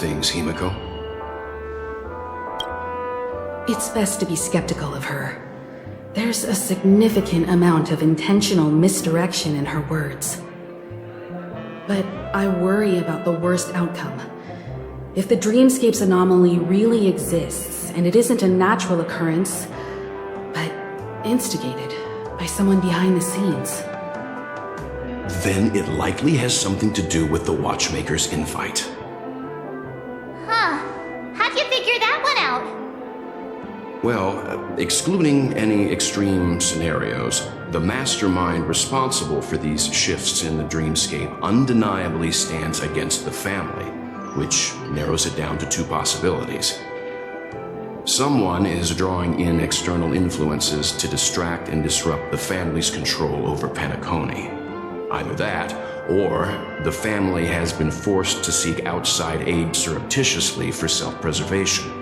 things, Himiko? It's best to be skeptical of her. There's a significant amount of intentional misdirection in her words. But I worry about the worst outcome. If the dreamscape's anomaly really exists, and it isn't a natural occurrence, but instigated by someone behind the scenes. Then it likely has something to do with the Watchmaker's invite. Huh. How'd you figure that one out? Well, excluding any extreme scenarios, the mastermind responsible for these shifts in the dreamscape undeniably stands against the family, which narrows it down to two possibilities. Someone is drawing in external influences to distract and disrupt the family's control over Penacony. Either that, or the family has been forced to seek outside aid surreptitiously for self-preservation.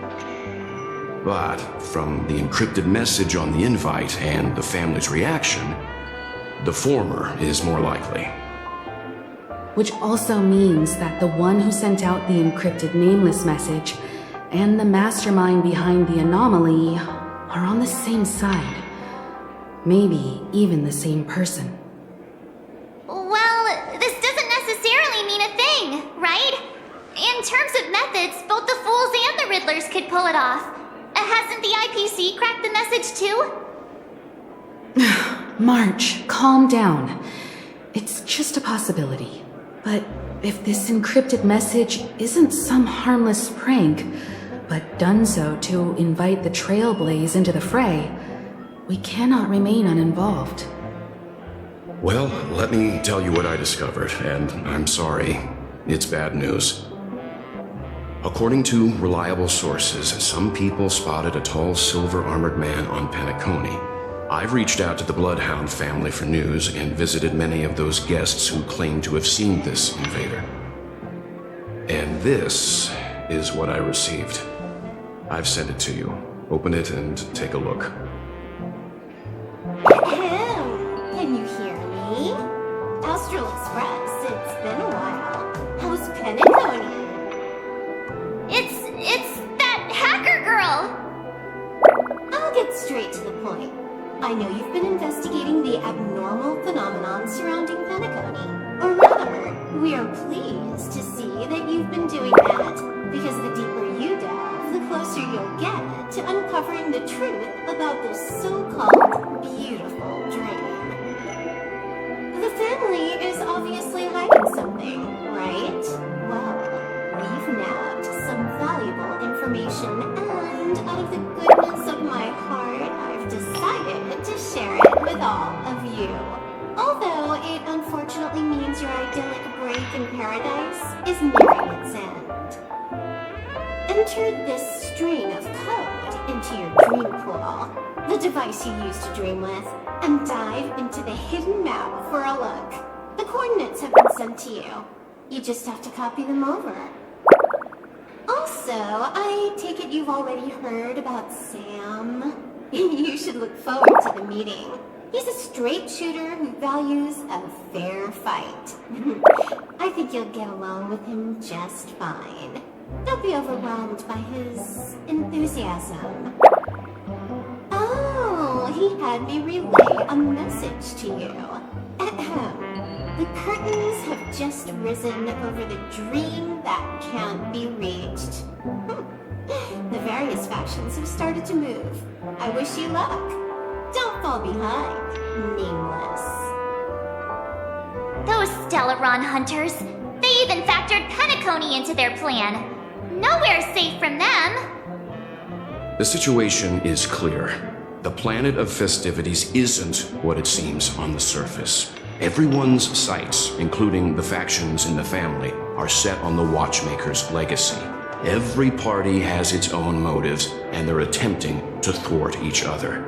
But from the encrypted message on the invite and the family's reaction, the former is more likely. Which also means that the one who sent out the encrypted nameless message and the mastermind behind the anomaly are on the same side. Maybe even the same person. Well, this doesn't necessarily mean a thing, right? In terms of methods, both the Fools and the Riddlers could pull it off. Hasn't the IPC cracked the message too? March, calm down. It's just a possibility. But if this encrypted message isn't some harmless prank, but done so to invite the Trailblaze into the fray, we cannot remain uninvolved. Well, let me tell you what I discovered, and I'm sorry. It's bad news. According to reliable sources, some people spotted a tall silver-armored man on Penacony. I've reached out to the Bloodhound family for news and visited many of those guests who claim to have seen this invader. And this is what I received. I've sent it to you. Open it and take a look. Ahem. Can you hear me? Astral Express, it's been a while. How's Penacony? It's that hacker girl! I'll get straight to the point. I know you've been investigating the abnormal phenomenon surrounding Penacony. Or rather, we are pleased to see that you've been doing that, because the deeper you delve, the closer you'll get to uncovering the truth about this so-called beautiful dream. The family is obviously hiding something, right? Well, we've nabbed some valuable information, and out of the goodness of my heart, I've decided to share it with all of you. Although it unfortunately means your idyllic break in paradise is nearing its end. Enter this string of code into your dream pool, the device you use to dream with, and dive into the hidden map for a look. The coordinates have been sent to you. You just have to copy them over. Also, I take it you've already heard about Sam. You should look forward to the meeting. He's a straight shooter who values a fair fight. I think you'll get along with him just fine. Don't be overwhelmed by his enthusiasm. Oh, he had me relay a message to you. Ahem. The curtains have just risen over the dream that can't be reached. The various factions have started to move. I wish you luck. Don't fall behind, nameless. Those Stellaron hunters, they even factored Penacony into their plan. Nowhere's safe from them. The situation is clear. The planet of festivities isn't what it seems on the surface. Everyone's sights, including the factions in the family, are set on the Watchmaker's legacy. Every party has its own motives, and they're attempting to thwart each other.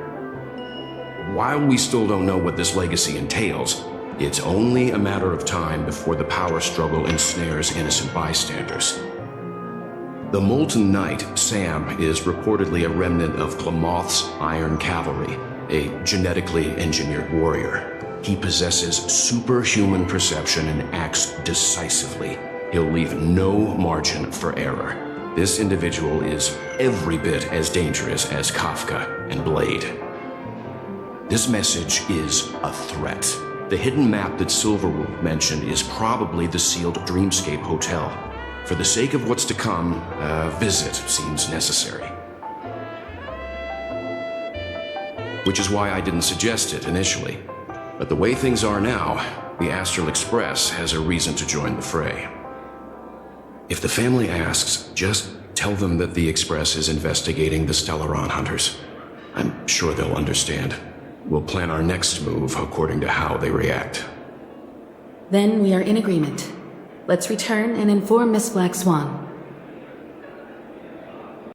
While we still don't know what this legacy entails, it's only a matter of time before the power struggle ensnares innocent bystanders. The Molten Knight, Sam, is reportedly a remnant of Glamoth's Iron Cavalry, a genetically engineered warrior. He possesses superhuman perception and acts decisively. He'll leave no margin for error. This individual is every bit as dangerous as Kafka and Blade. This message is a threat. The hidden map that Silverwood mentioned is probably the sealed Dreamscape Hotel. For the sake of what's to come, a visit seems necessary. Which is why I didn't suggest it initially. But the way things are now, the Astral Express has a reason to join the fray. If the family asks, just tell them that the Express is investigating the Stellaron hunters. I'm sure they'll understand. We'll plan our next move according to how they react. Then we are in agreement. Let's return and inform Miss Black Swan.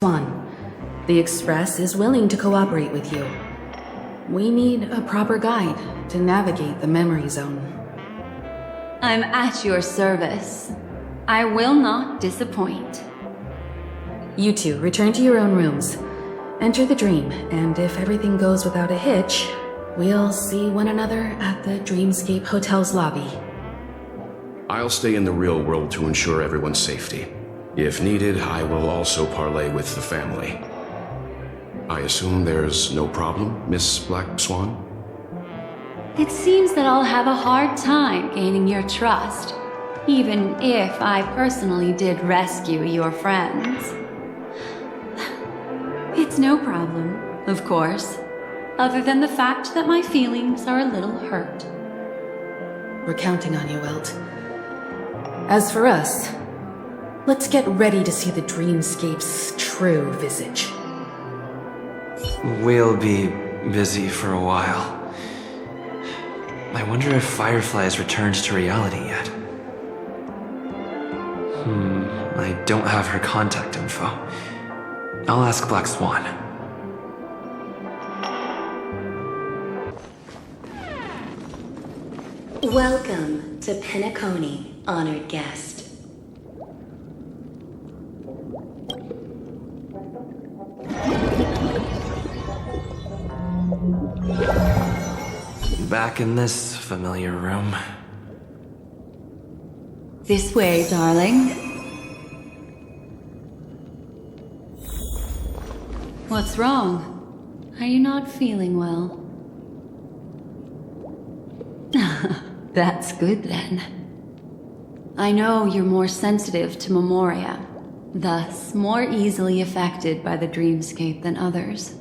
Swan, the Express is willing to cooperate with you. We need a proper guide to navigate the memory zone. I'm at your service. I will not disappoint. You two, return to your own rooms. Enter the dream, and if everything goes without a hitch, we'll see one another at the Dreamscape Hotel's lobby. I'll stay in the real world to ensure everyone's safety. If needed, I will also parley with the family. I assume there's no problem, Miss Black Swan? It seems that I'll have a hard time gaining your trust, even if I personally did rescue your friends. It's no problem, of course, other than the fact that my feelings are a little hurt. We're counting on you, Wilt. As for us, let's get ready to see the Dreamscape's true visage. We'll be busy for a while. I wonder if Firefly has returned to reality yet. I don't have her contact info. I'll ask Black Swan. Welcome to Penacony, honored guest. Back in this familiar room. This way, darling. What's wrong? Are you not feeling well? That's good then. I know you're more sensitive to Memoria, thus more easily affected by the dreamscape than others.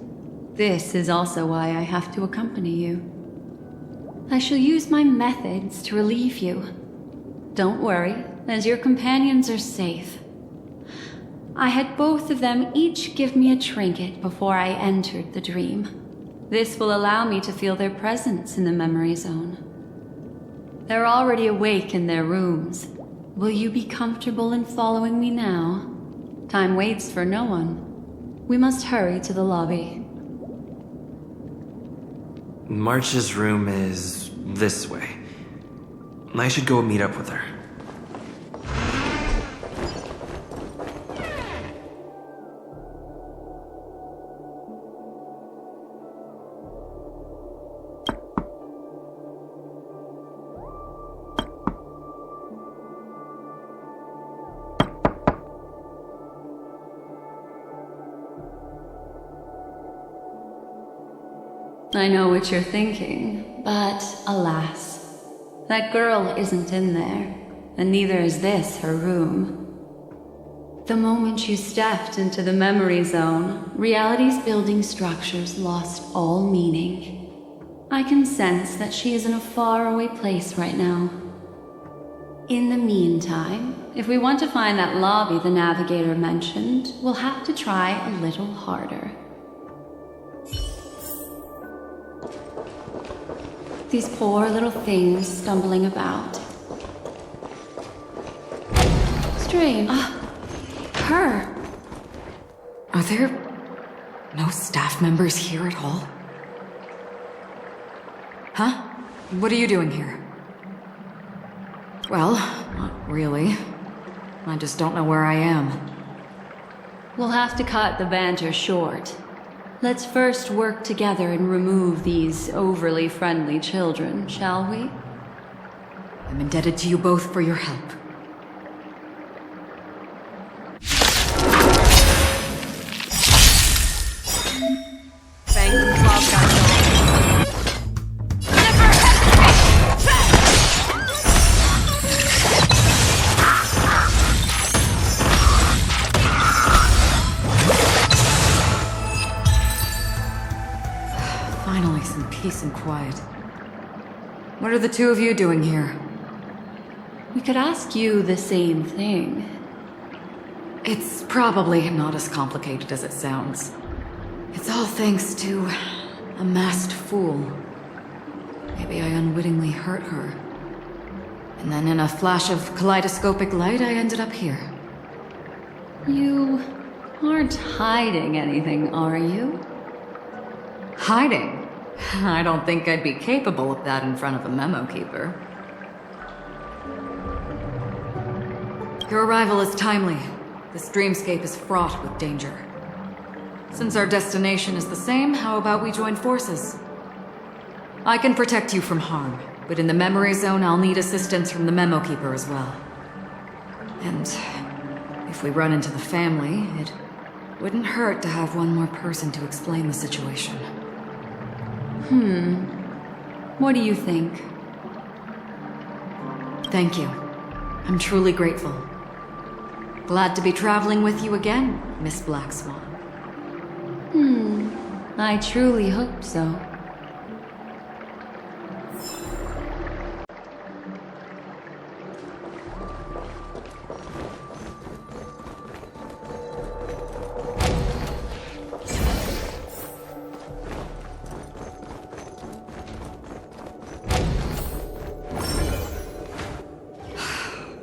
This is also why I have to accompany you. I shall use my methods to relieve you. Don't worry, as your companions are safe. I had both of them each give me a trinket before I entered the dream. This will allow me to feel their presence in the memory zone. They're already awake in their rooms. Will you be comfortable in following me now? Time waits for no one. We must hurry to the lobby. March's room is this way. I should go meet up with her. I know what you're thinking, but alas, that girl isn't in there, and neither is this her room. The moment you stepped into the memory zone, reality's building structures lost all meaning. I can sense that she is in a faraway place right now. In the meantime, if we want to find that lobby the navigator mentioned, we'll have to try a little harder. These poor little things stumbling about. Strange. Her! Are there no staff members here at all? Huh? What are you doing here? Well, not really. I just don't know where I am. We'll have to cut the banter short. Let's first work together and remove these overly friendly children, shall we? I'm indebted to you both for your help. peace and quiet. What are the two of you doing here? We could ask you the same thing. It's probably not as complicated as it sounds. It's all thanks to a masked fool. Maybe I unwittingly hurt her. And then in a flash of kaleidoscopic light, I ended up here. You aren't hiding anything, are you? Hiding? I don't think I'd be capable of that in front of a memo keeper. Your arrival is timely. This dreamscape is fraught with danger. Since our destination is the same, how about we join forces? I can protect you from harm, but in the memory zone, I'll need assistance from the memo keeper as well. And if we run into the family, it wouldn't hurt to have one more person to explain the situation. What do you think? Thank you. I'm truly grateful. Glad to be traveling with you again, Miss Black Swan. I truly hope so.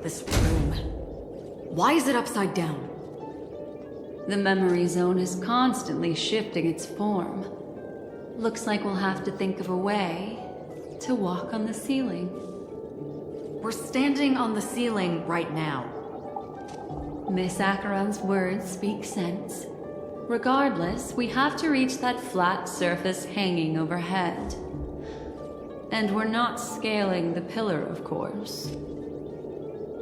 This room. Why is it upside down? The memory zone is constantly shifting its form. Looks like we'll have to think of a way to walk on the ceiling. We're standing on the ceiling right now. Miss Acheron's words speak sense. Regardless, we have to reach that flat surface hanging overhead. And we're not scaling the pillar, of course.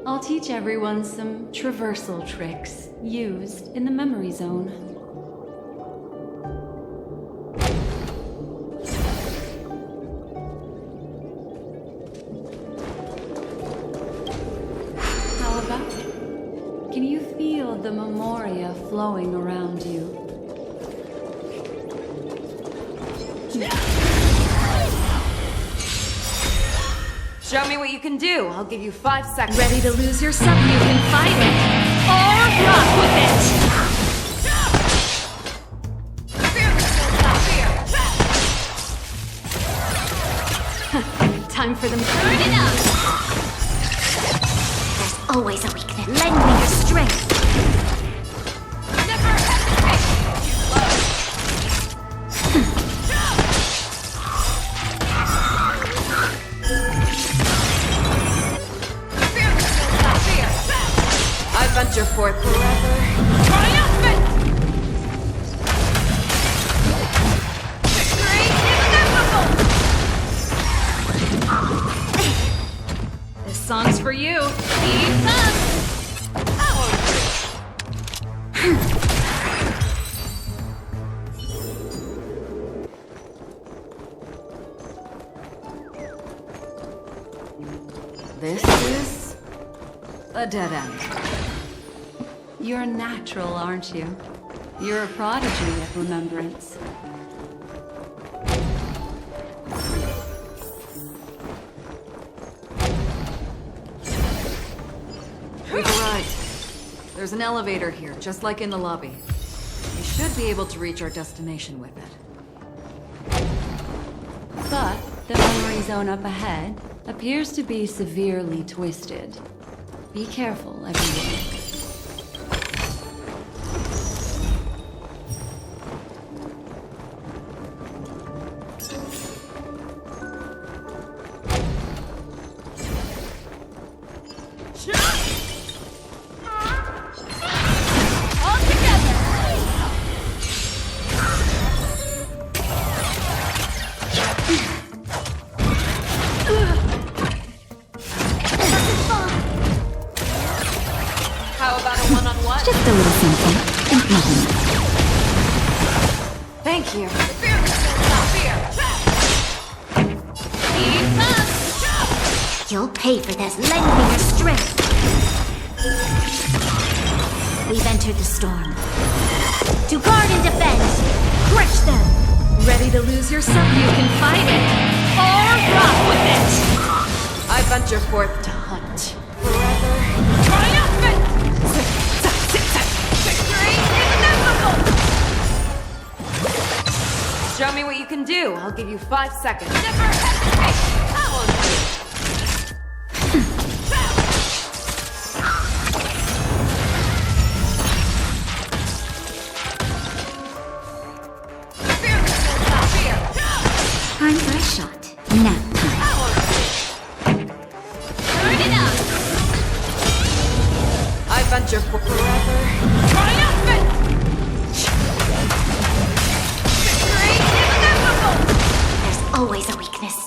I'll teach everyone some traversal tricks used in the memory zone. How about it? Can you feel the memoria flowing around you? Show me what you can do. I'll give you 5 seconds. Ready to lose yourself? You can fight it! Or rock with it! Time for them to Turn it up! There's always a weakness. Lend me your strength. Never hesitate. Too I venture forth forever. triumphant! Victory inevitable! This song's for you. Keep up! This is a dead end. You're natural, aren't you? You're a prodigy at remembrance. We've arrived. There's an elevator here, just like in the lobby. We should be able to reach our destination with it. But the memory zone up ahead appears to be severely twisted. Be careful, everyone. All together! How about a one-on-one? Just a little something. Nothing. Thank you. Keep up! You'll pay for this. Lend me your strength. We've entered the storm. To guard and defend, crush them. Ready to lose yourself? You can fight it, or rock with it! I venture forth to hunt. Forever triumphant! Victory is inevitable! Show me what you can do. I'll give you 5 seconds. Never hesitate! Follow me! Time for a shot. Nap time. Turn it up! I venture for forever triumphant! Victory is inevitable! There's always a weakness.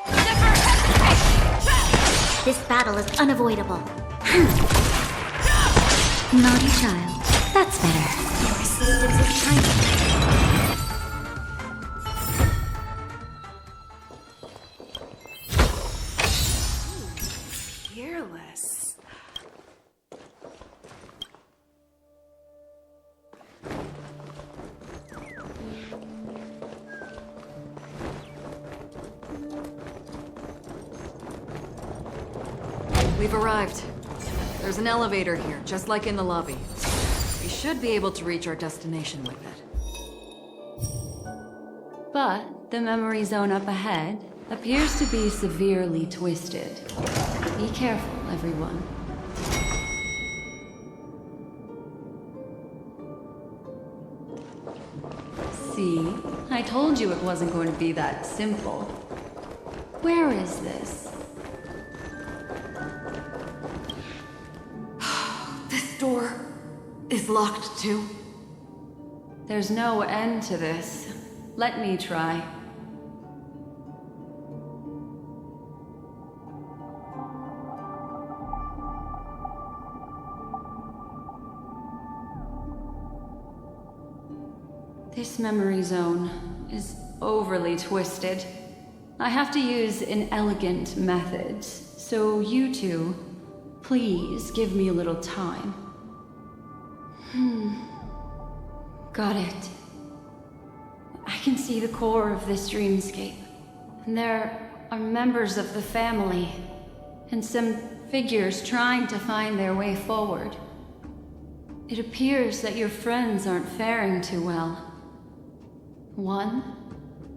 Never hesitate! This battle is unavoidable. Naughty child. That's better. Your resistance is tiny. Fearless. We've arrived. There's an elevator here, just like in the lobby. We should be able to reach our destination with it. But the memory zone up ahead appears to be severely twisted. Be careful, everyone. See? I told you it wasn't going to be that simple. Where is this? This door is locked too. There's no end to this. Let me try. This memory zone is overly twisted. I have to use inelegant methods, so you two, please give me a little time. Got it. I can see the core of this dreamscape. And there are members of the family, and some figures trying to find their way forward. It appears that your friends aren't faring too well. 1,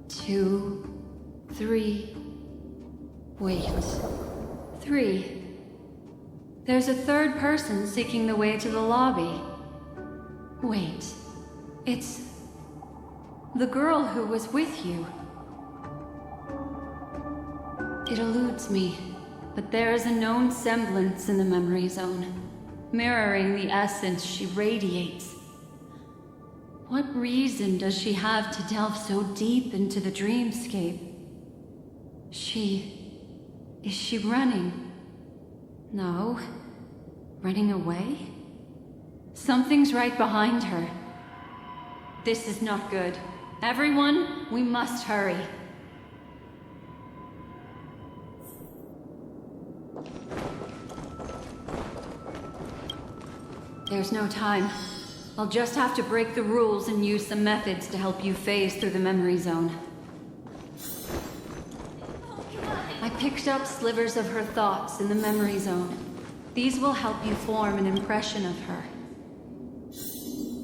2, 3. Wait. 3. There's a third person seeking the way to the lobby. Wait. It's the girl who was with you. It eludes me, but there is a known semblance in the memory zone, mirroring the essence she radiates. What reason does she have to delve so deep into the dreamscape? Is she running? No. Running away? Something's right behind her. This is not good. Everyone, we must hurry. There's no time. I'll just have to break the rules and use some methods to help you phase through the memory zone. I picked up slivers of her thoughts in the memory zone. These will help you form an impression of her.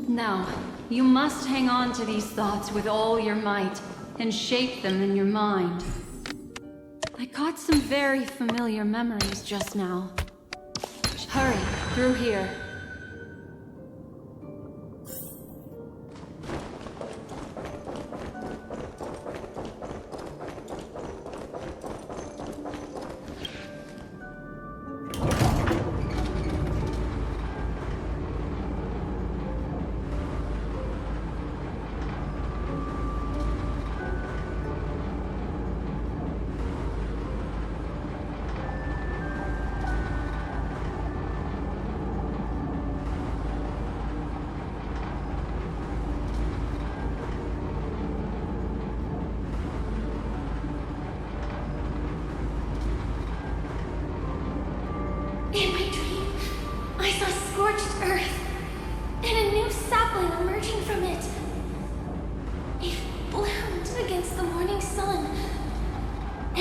Now, you must hang on to these thoughts with all your might and shape them in your mind. I caught some very familiar memories just now. Hurry, through here.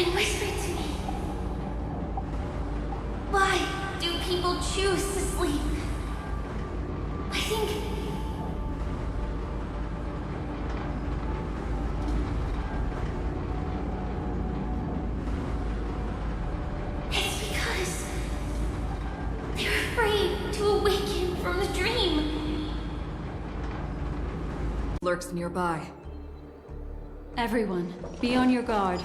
and whispered to me, "Why do people choose to sleep?" I think it's because they're afraid to awaken from the dream. Lurks nearby. Everyone, be on your guard.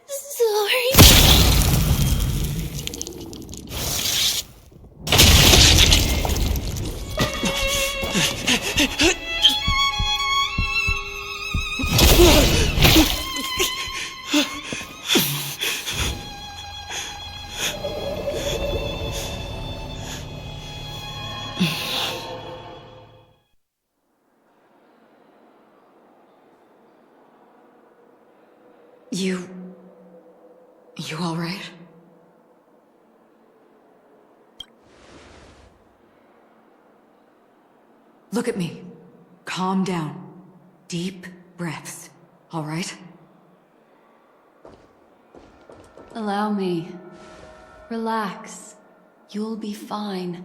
Sorry. You all right? Look at me. Calm down. Deep breaths. All right? Allow me. Relax. You'll be fine.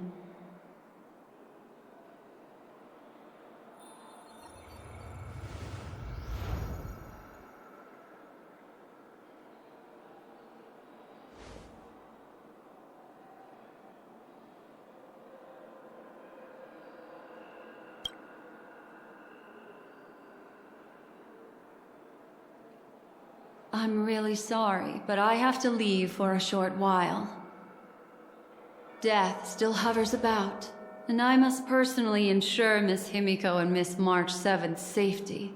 I'm really sorry, but I have to leave for a short while. Death still hovers about, and I must personally ensure Miss Himiko and Miss March 7th's safety,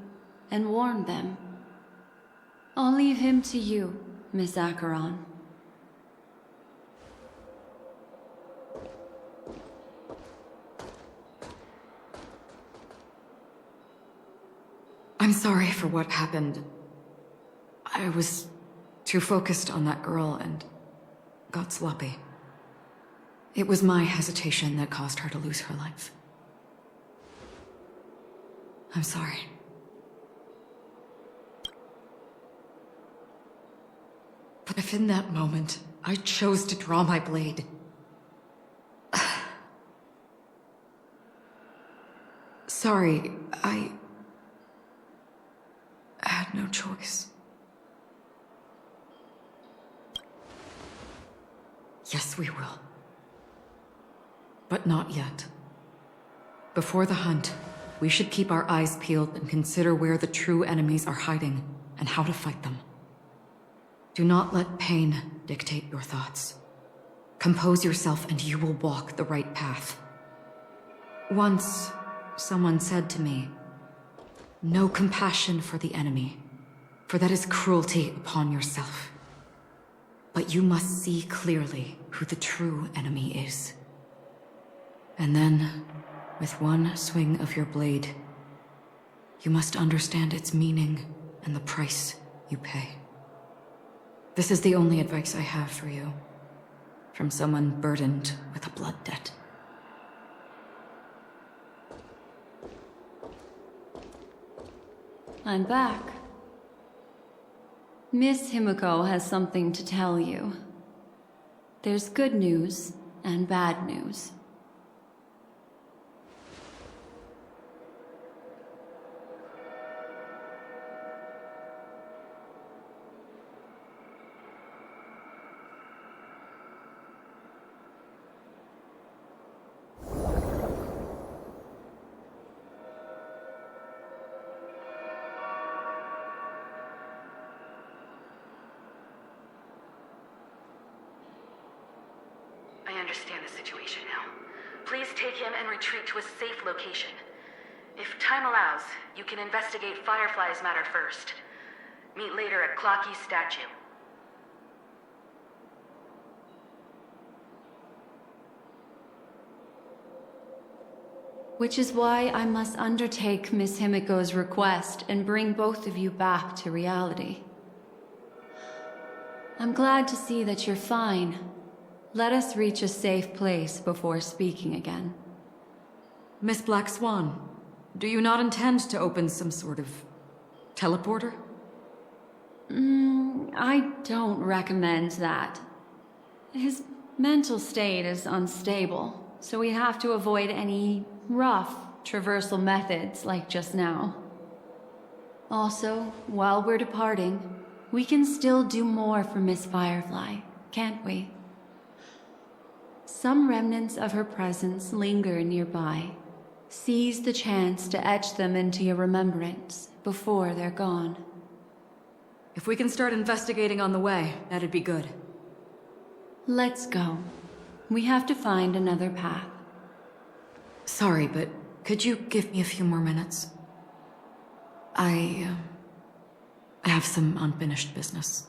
and warn them. I'll leave him to you, Miss Acheron. I'm sorry for what happened. I was too focused on that girl and got sloppy. It was my hesitation that caused her to lose her life. I'm sorry. But if in that moment I chose to draw my blade, sorry, I had no choice. Yes, we will. But not yet. Before the hunt, we should keep our eyes peeled and consider where the true enemies are hiding and how to fight them. Do not let pain dictate your thoughts. Compose yourself and you will walk the right path. Once, someone said to me, "No compassion for the enemy, for that is cruelty upon yourself. But you must see clearly who the true enemy is. And then, with one swing of your blade, you must understand its meaning and the price you pay." This is the only advice I have for you, from someone burdened with a blood debt. I'm back. Miss Himiko has something to tell you. There's good news and bad news. I understand the situation now. Please take him and retreat to a safe location. If time allows, you can investigate Firefly's matter first. Meet later at Clocky's statue. Which is why I must undertake Miss Himiko's request and bring both of you back to reality. I'm glad to see that you're fine. Let us reach a safe place before speaking again. Miss Black Swan, do you not intend to open some sort of teleporter? I don't recommend that. His mental state is unstable, so we have to avoid any rough traversal methods like just now. Also, while we're departing, we can still do more for Miss Firefly, can't we? Some remnants of her presence linger nearby. Seize the chance to etch them into your remembrance before they're gone. If we can start investigating on the way, that'd be good. Let's go. We have to find another path. Sorry, but could you give me a few more minutes? I have some unfinished business.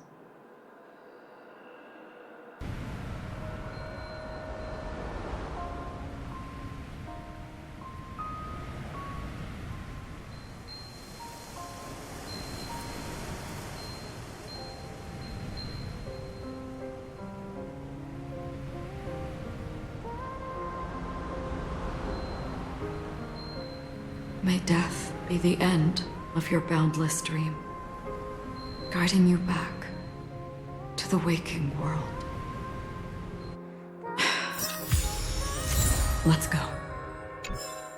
May death be the end of your boundless dream, guiding you back to the waking world. Let's go.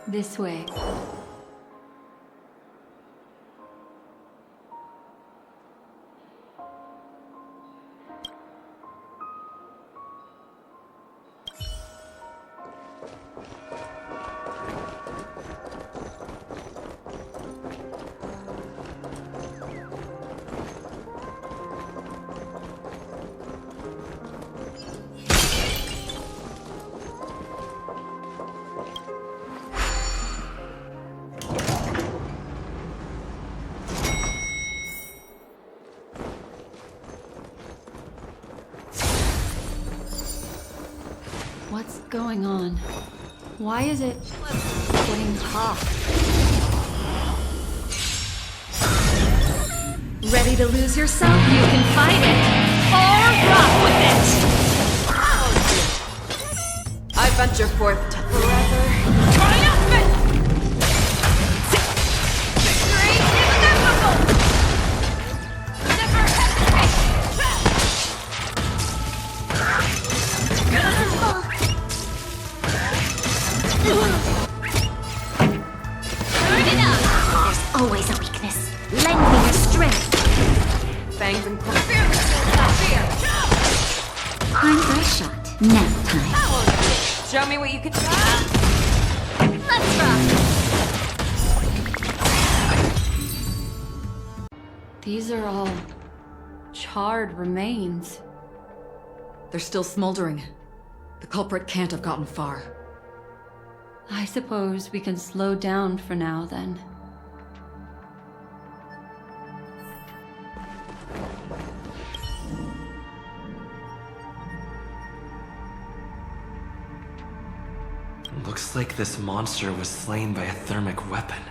This way. What's going on? Why is it getting hot? Ready to lose yourself? You can fight it! Or rock with it! I venture forth to forever triumphant! Victory inevitable! Never hesitate! Turn it up! There's always a weakness. Lend me your strength. Fangs and claws. Time for a shot. Nap time. Show me what you can do. Let's rock! These are all charred remains. They're still smoldering. The culprit can't have gotten far. I suppose we can slow down for now then. Looks like this monster was slain by a thermic weapon.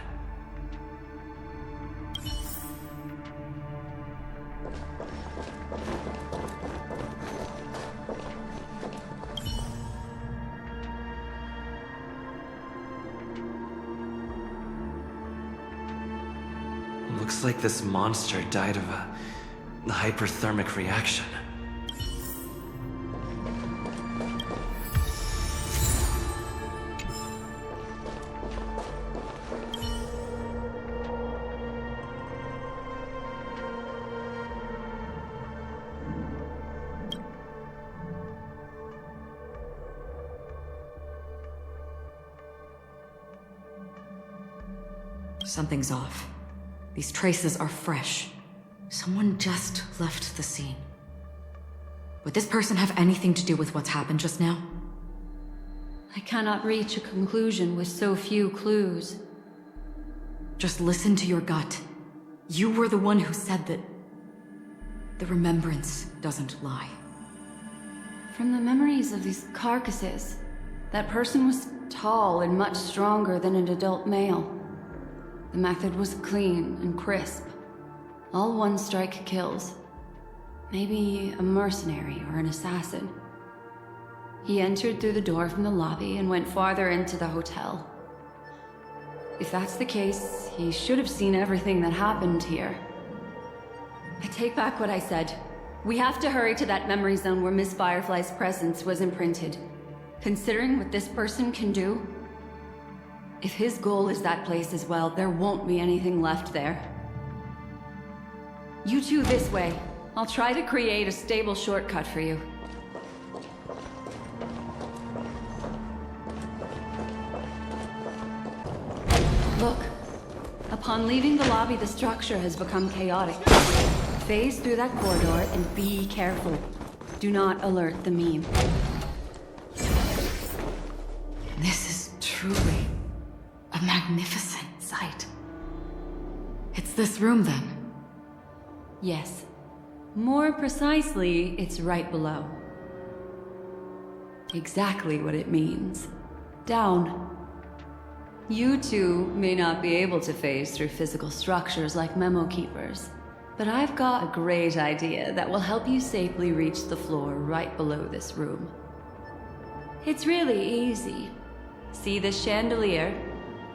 Looks like this monster died of a hyperthermic reaction. Something's off. These traces are fresh. Someone just left the scene. Would this person have anything to do with what's happened just now? I cannot reach a conclusion with so few clues. Just listen to your gut. You were the one who said that the remembrance doesn't lie. From the memories of these carcasses, that person was tall and much stronger than an adult male. The method was clean and crisp. All one-strike kills. Maybe a mercenary or an assassin. He entered through the door from the lobby and went farther into the hotel. If that's the case, he should have seen everything that happened here. I take back what I said. We have to hurry to that memory zone where Miss Firefly's presence was imprinted. Considering what this person can do, if his goal is that place as well, there won't be anything left there. You two this way. I'll try to create a stable shortcut for you. Look. Upon leaving the lobby, the structure has become chaotic. Phase through that corridor and be careful. Do not alert the meme. This is truly a magnificent sight. It's this room, then. Yes. More precisely, it's right below. Exactly what it means. Down. You two may not be able to phase through physical structures like memo keepers, but I've got a great idea that will help you safely reach the floor right below this room. It's really easy. See this chandelier?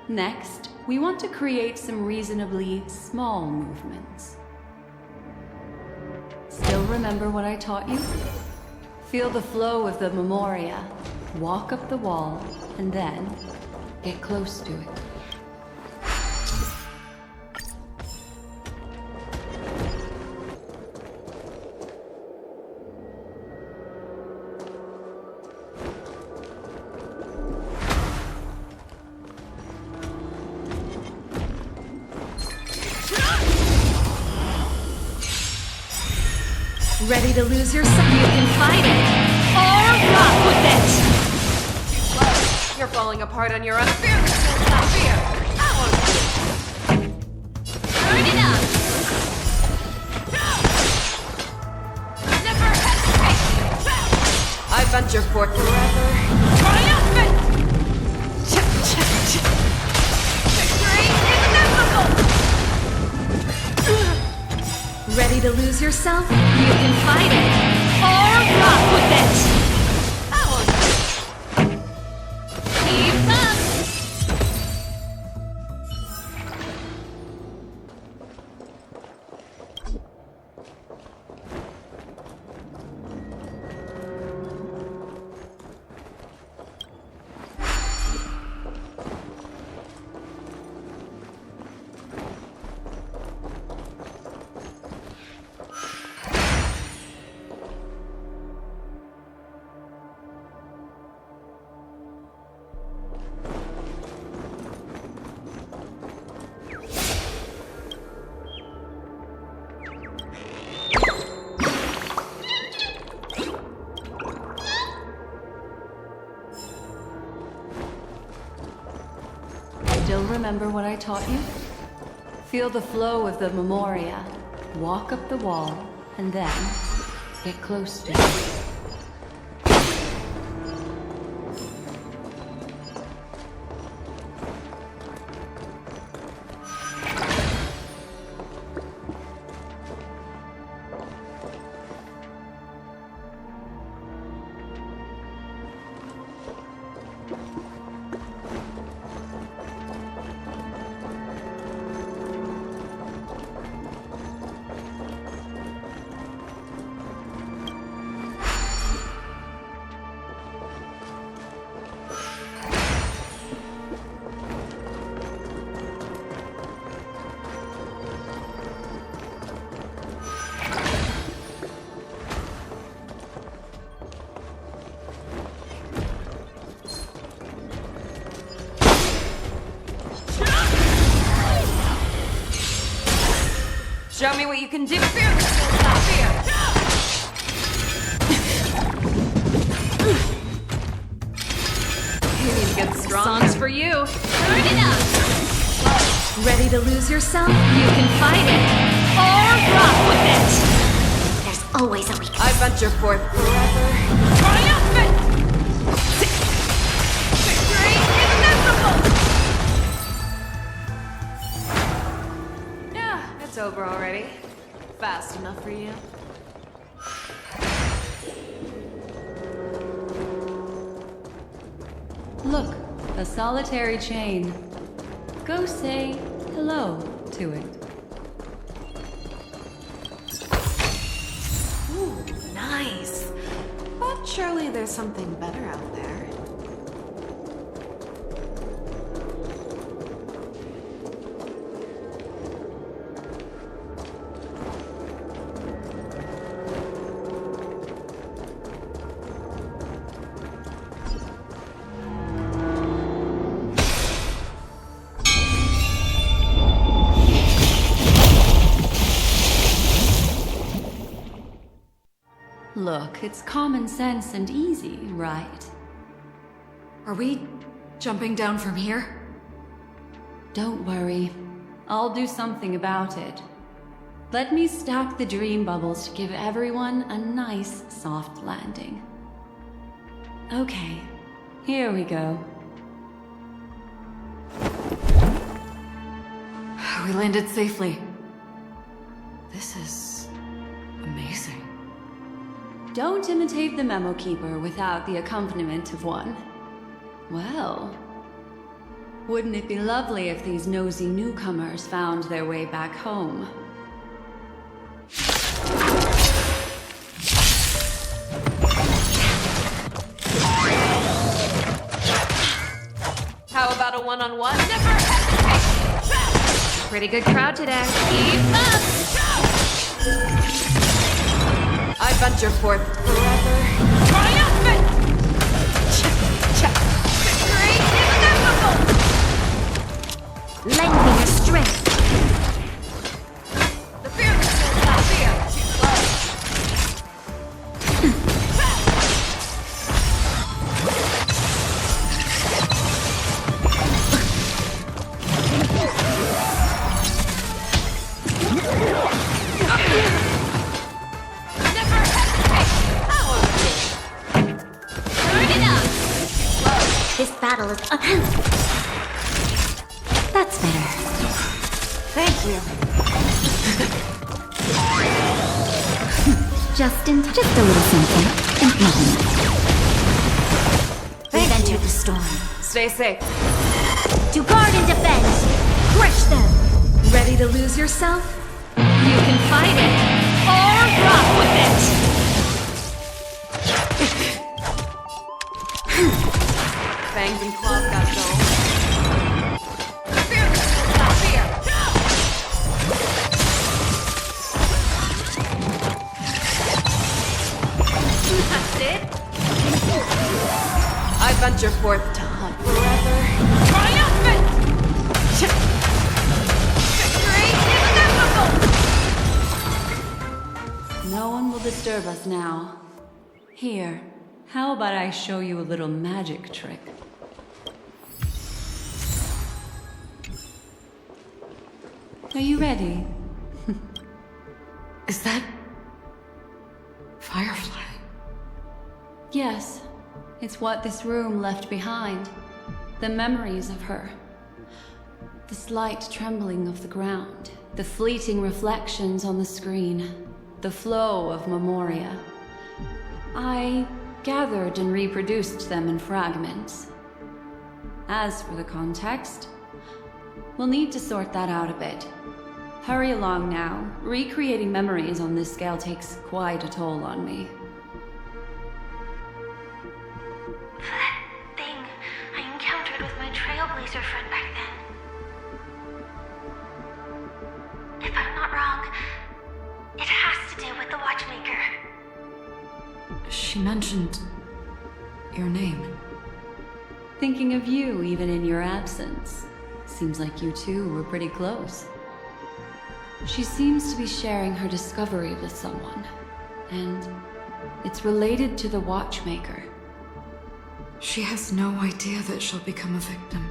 Next, we want to create some reasonably small movements. Still remember what I taught you? Feel the flow of the memoria, walk up the wall, and then get close to it. Ready to lose yourself? You can fight it, or rock with it! Too slow. You're falling apart on your own. Fear kills that fear. I won't. Turn it up! Never hesitate! I venture forth forever. Triumphant! Victory is inevitable! Ready to lose yourself? You can fight it, or rock with it! I won't. Keep up! Still remember what I taught you? Feel the flow of the memoria, walk up the wall, and then get close to it. Show me what you can do. Fear kills that fear. You need to get strong. Songs for you. Turn it up! Ready to lose yourself? You can fight it, or rock with it! There's always a weakness. I venture forth forever. Triumphant! Victory inevitable! Yeah, it's over already. Fast enough for you. Look, a solitary chain. Go say hello to it. Ooh, nice. But surely there's something better out there. Look, it's common sense and easy, right? Are we jumping down from here? Don't worry. I'll do something about it. Let me stack the dream bubbles to give everyone a nice, soft landing. Okay, here we go. We landed safely. This is amazing. Don't imitate the memo keeper without the accompaniment of one. Well, wouldn't it be lovely if these nosy newcomers found their way back home? How about a one-on-one? Never hesitate! Pretty good crowd today. Keep up! I venture forth forever. Triumphant! Victory inevitable! Lend me your strength. The fearless will not fear. Too slow. Never hesitate. Power. Turn it up. This battle is That's better. Thank you. Just a little something. And nothing. We've entered the storm. Stay safe. To guard and defend. Crush them. Ready to lose yourself? You can fight it, or rock with it. Fangs and claws got dull. The fearless will not fear. That's it. I venture forth to hunt forever. Triumphant! Victory inevitable! No one will disturb us now. Here, how about I show you a little magic trick? Are you ready? Is that Firefly? Yes, it's what this room left behind. The memories of her. The slight trembling of the ground. The fleeting reflections on the screen. The flow of memoria. I gathered and reproduced them in fragments. As for the context, we'll need to sort that out a bit. Hurry along now. Recreating memories on this scale takes quite a toll on me. That thing I encountered with my trailblazer friend back then. If I'm not wrong, it has to do with the Watchmaker. She mentioned your name. Thinking of you even in your absence. Seems like you two were pretty close. She seems to be sharing her discovery with someone, and it's related to the Watchmaker. She has no idea that she'll become a victim.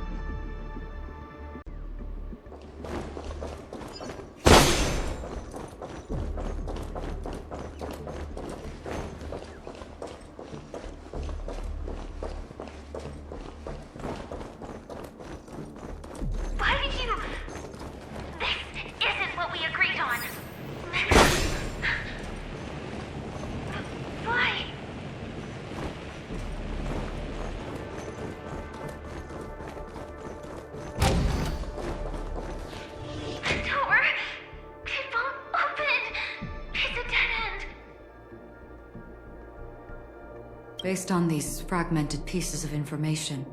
Based on these fragmented pieces of information,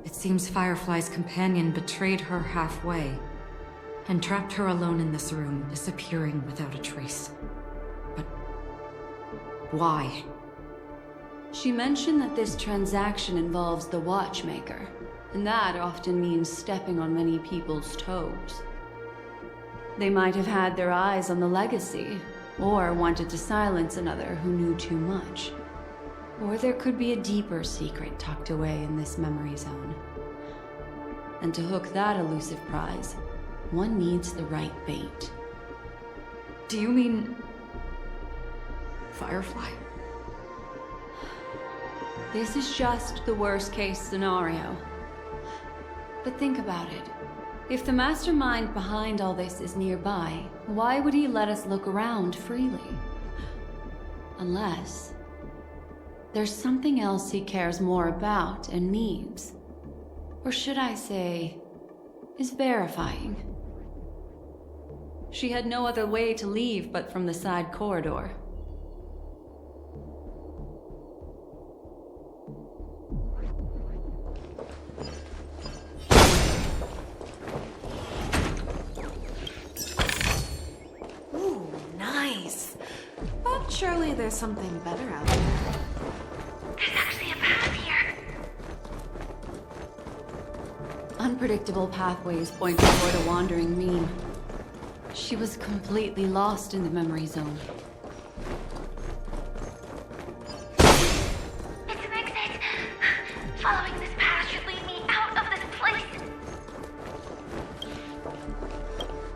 it seems Firefly's companion betrayed her halfway and trapped her alone in this room, disappearing without a trace. But why? She mentioned that this transaction involves the watchmaker, and that often means stepping on many people's toes. They might have had their eyes on the legacy, or wanted to silence another who knew too much. Or there could be a deeper secret tucked away in this memory zone. And to hook that elusive prize, one needs the right bait. Do you mean Firefly? This is just the worst-case scenario. But think about it. If the mastermind behind all this is nearby, why would he let us look around freely? Unless there's something else he cares more about and needs. Or should I say, is verifying. She had no other way to leave but from the side corridor. Ooh, nice. But surely there's something better out there. There's actually a path here. Unpredictable pathways point toward a wandering meme. She was completely lost in the memory zone. It's an exit. Following this path should lead me out of this place.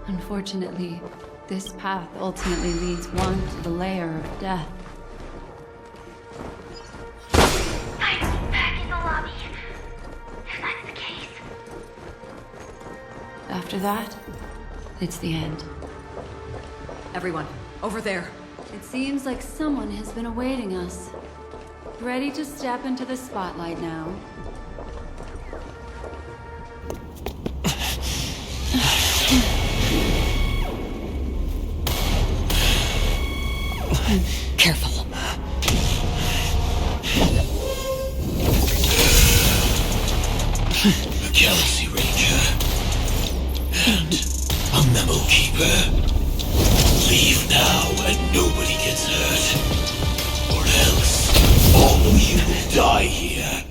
Unfortunately, this path ultimately leads one to the lair of death. I'm back in the lobby. If that's the case. After that, it's the end. Everyone, over there. It seems like someone has been awaiting us. Ready to step into the spotlight now. Careful. A Galaxy Ranger and a Memo Keeper. Leave now and nobody gets hurt, or else all of you will die here.